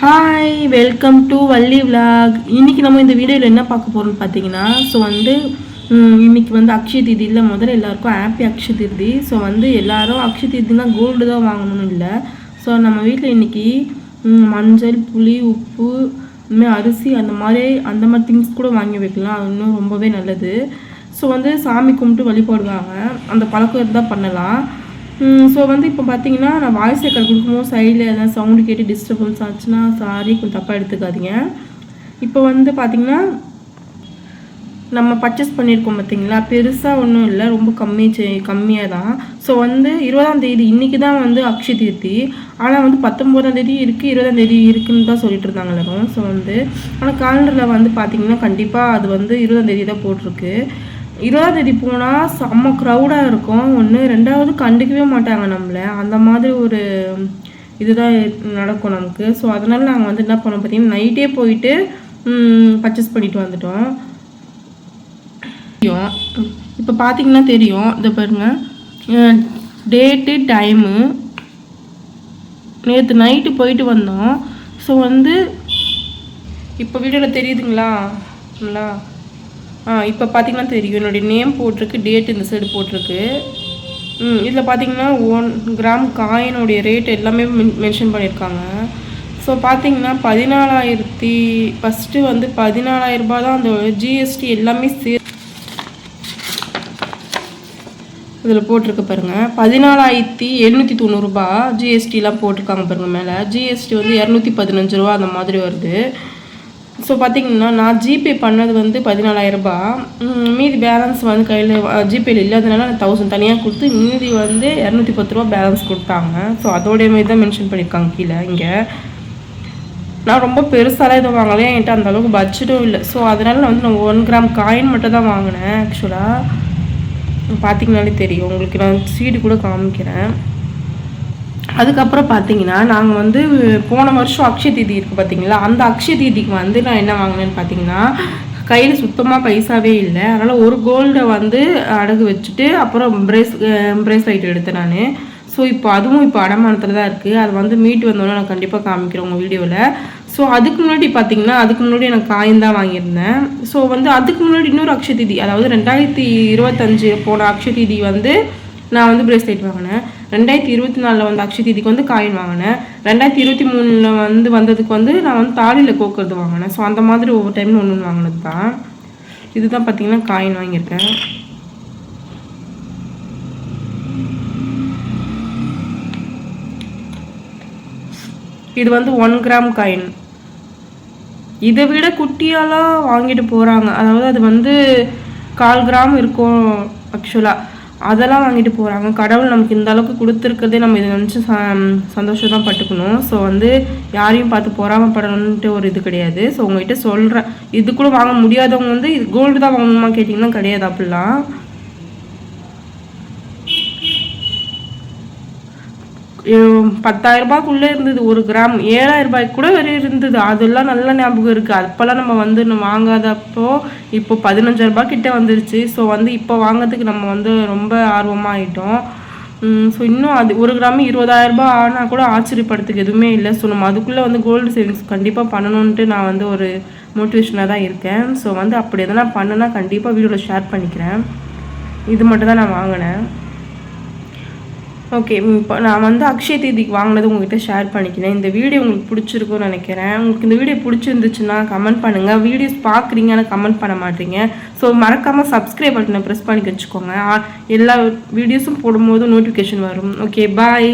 Hi, welcome to Valli vlog. இன்றைக்கி நம்ம இந்த வீடியோவில் என்ன பார்க்க போகிறோம்னு பார்த்தீங்கன்னா, ஸோ வந்து இன்றைக்கி வந்து அக்ஷய தீதியில் முதல்ல எல்லாருக்கும் ஹாப்பி அக்ஷய தீதி. ஸோ வந்து எல்லோரும் அக்ஷய தீதினா கோல்டு தான் வாங்கணும்னு இல்லை. ஸோ நம்ம வீட்டில் இன்றைக்கி மஞ்சள், புளி, உப்பு, இன்னும் அரிசி அந்த மாதிரி திங்ஸ் கூட வாங்கி வைக்கலாம். அது இன்னும் ரொம்பவே நல்லது. ஸோ வந்து சாமி கும்பிட்டு வழிபடுவாங்க. அந்த பழக்கம் இருந்தால் பண்ணலாம். ஸோ வந்து இப்போ பார்த்தீங்கன்னா, நான் வாய்ஸ் ரெக்கார்ட் கொடுக்கும்போது சைடில் எதாவது சவுண்டு கேட்டு டிஸ்டர்பன்ஸ் ஆச்சுன்னா சாரி, கொஞ்சம் தப்பாக எடுத்துக்காதீங்க. இப்போ வந்து பார்த்திங்கன்னா, நம்ம பர்ச்சேஸ் பண்ணியிருக்கோம் பார்த்தீங்களா, பெருசாக ஒன்றும் இல்லை, ரொம்ப கம்மியாக தான். ஸோ வந்து 20ஆம் தேதி இன்றைக்கி தான் வந்து அக்ஷய தீதி. ஆனால் வந்து 19ஆம் தேதி இருக்குது, 20ஆம் தேதி இருக்குதுன்னு தான் சொல்லிட்டு இருந்தாங்க எல்லாரும். ஸோ வந்து ஆனால் காலண்டரில் வந்து பார்த்திங்கன்னா கண்டிப்பாக அது வந்து 20ஆம் தேதி தான் போட்டிருக்கு. 20ஆம் தேதி போனால் செம்ம க்ரௌடாக இருக்கும். ஒன்று, ரெண்டாவது கண்டுக்கவே மாட்டாங்க நம்மளை. அந்த மாதிரி ஒரு இதுதான் நடக்கும் நமக்கு. ஸோ அதனால் நாங்கள் வந்து என்ன பண்ணோம் பார்த்தீங்கன்னா, நைட்டே போயிட்டு பர்ச்சேஸ் பண்ணிட்டு வந்துட்டோம். இப்போ பார்த்தீங்கன்னா தெரியும், இதை பாருங்கள், டேட்டு, டைமு. நேற்று நைட்டு போயிட்டு வந்தோம். ஸோ வந்து இப்போ வீடியோவில் தெரியுதுங்களா? இப்போ பார்த்தீங்கன்னா தெரியும், என்னுடைய நேம் போட்டிருக்கு, டேட் இந்த சைடு போட்டிருக்கு. இதில் பார்த்தீங்கன்னா 1 கிராம் காயினுடைய ரேட் எல்லாமே மென்ஷன் பண்ணியிருக்காங்க. ஸோ பார்த்தீங்கன்னா 14,000 ஃபஸ்ட்டு வந்து 14,000 ரூபாய் தான். அந்த ஜிஎஸ்டி எல்லாமே இதில் போட்டிருக்கு பாருங்கள். 14,790 ரூபா ஜிஎஸ்டிலாம் போட்டிருக்காங்க பாருங்கள். மேலே ஜிஎஸ்டி வந்து 215 ரூபா அந்த மாதிரி வருது. ஸோ பார்த்திங்கன்னா, நான் ஜிபே பண்ணது வந்து 14,000 ரூபா. மீதி பேலன்ஸ் வந்து கையில் ஜிபேயில் இல்லாதனால 1000 தனியாக கொடுத்து மீதி வந்து 210 ரூபா பேலன்ஸ் கொடுத்தாங்க. ஸோ அதோடைய மாதிரி தான் மென்ஷன் பண்ணியிருக்காங்க கீழே. இங்கே நான் ரொம்ப பெருசாலாம் இதை வாங்கலையே, என்கிட்ட அந்தளவுக்கு பட்ஜெட்டும் இல்லை. ஸோ அதனால் நான் வந்து 1 கிராம் காயின் மட்டும் தான் வாங்கினேன். ஆக்சுவலாக பார்த்திங்கனாலே தெரியும் உங்களுக்கு, நான் சீடு கூட காமிக்கிறேன். அதுக்கப்புறம் பார்த்தீங்கன்னா, நாங்கள் வந்து போன வருஷம் அக்ஷய தீதி இருக்குது பார்த்தீங்களா, அந்த அக்ஷய தீதிக்கு வந்து நான் என்ன வாங்கினேன்னு பார்த்தீங்கன்னா, கையில் சுத்தமாக பைசாவே இல்லை. அதனால் ஒரு கோல்டை வந்து அடகு வச்சுட்டு அப்புறம் பிரேஸ்லைட் எடுத்தேன் நான். ஸோ இப்போ அதுவும் இப்போ அடமானத்தில் தான் இருக்குது. அது வந்து மீட்டு வந்தோன்னே நான் கண்டிப்பாக காமிக்கிறேன் உங்கள் வீடியோவில். ஸோ அதுக்கு முன்னாடி பார்த்தீங்கன்னா, அதுக்கு முன்னாடி எனக்கு காயின் தான் வாங்கியிருந்தேன். ஸோ வந்து அதுக்கு முன்னாடி இன்னொரு அக்ஷய தீதி, அதாவது 2025 போன அக்ஷய தீதி வந்து நான் வந்து பிரேஸ்லைட் வாங்கினேன். 2024 வந்து அக்ஷய தீதிக்கு வந்து காயின் வாங்கினேன். 2023 வந்ததுக்கு வந்து நான் வந்து தாலியில் கோக்கிறது வாங்கினேன். ஸோ அந்த மாதிரி ஒவ்வொரு டைம் ஒன்று வாங்கினது தான். இதுதான் பார்த்தீங்கன்னா காயின் வாங்கியிருக்கேன். இது வந்து 1 கிராம் காயின். இதை விட குட்டியாலாம் வாங்கிட்டு போகிறாங்க. அதாவது அது வந்து 1/4 கிராம் இருக்கும் ஆக்சுவலாக. அதெல்லாம் வாங்கிட்டு போகிறாங்க. கடவுள் நமக்கு இந்த அளவுக்கு கொடுத்துருக்கிறதே நம்ம இதை நினச்சி சந்தோஷம் தான் பட்டுக்கணும். ஸோ வந்து யாரையும் பார்த்து பொறாமப்படணுன்ட்டு ஒரு இது கிடையாது. ஸோ உங்கள்கிட்ட சொல்கிறேன், இது கூட வாங்க முடியாதவங்க வந்து இது கோல்டு தான் வாங்கணுமா கேட்டிங்கன்னா கிடையாது. அப்படிலாம் 10,000 ரூபாய்க்குள்ளே இருந்தது. 1 கிராம் 7,000 ரூபாய்க்கு கூட வரை இருந்தது. அதெல்லாம் நல்ல ஞாபகம் இருக்குது. அப்போல்லாம் நம்ம வந்து வாங்காதப்போ இப்போ 15,000 ரூபாய் கிட்டே வந்துருச்சு. ஸோ வந்து இப்போ வாங்கிறதுக்கு நம்ம வந்து ரொம்ப ஆர்வமாக ஆகிட்டோம். ஸோ இன்னும் அது 1 கிராம் 20,000 ரூபாய் ஆனால் கூட ஆச்சரியப்படுறதுக்கு எதுவுமே இல்லை. ஸோ நம்ம அதுக்குள்ளே வந்து கோல்டு சேவிங்ஸ் கண்டிப்பாக பண்ணணுன்ட்டு நான் வந்து ஒரு மோட்டிவேஷனாக தான் இருக்கேன். ஸோ வந்து அப்படி எதனா பண்ணுன்னா கண்டிப்பாக வீடியோவில் ஷேர் பண்ணிக்கிறேன். இது மட்டும் தான் நான் வாங்கினேன். ஓகே, இப்போ நான் வந்து அக்ஷய தீதிக்கு வாங்கினது உங்கள்கிட்ட ஷேர் பண்ணிக்கிறேன். இந்த வீடியோ உங்களுக்கு பிடிச்சிருக்குன்னு நினைக்கிறேன். உங்களுக்கு இந்த வீடியோ பிடிச்சிருந்துச்சுன்னா கமெண்ட் பண்ணுங்கள். வீடியோஸ் பார்க்குறீங்க ஆனால் கமெண்ட் பண்ண மாட்டீங்க. ஸோ மறக்காமல் சப்ஸ்கிரைப் பட்டனை ப்ரெஸ் பண்ணி வச்சுக்கோங்க. எல்லா வீடியோஸும் போடும்போது நோட்டிஃபிகேஷன் வரும். ஓகே, பாய்.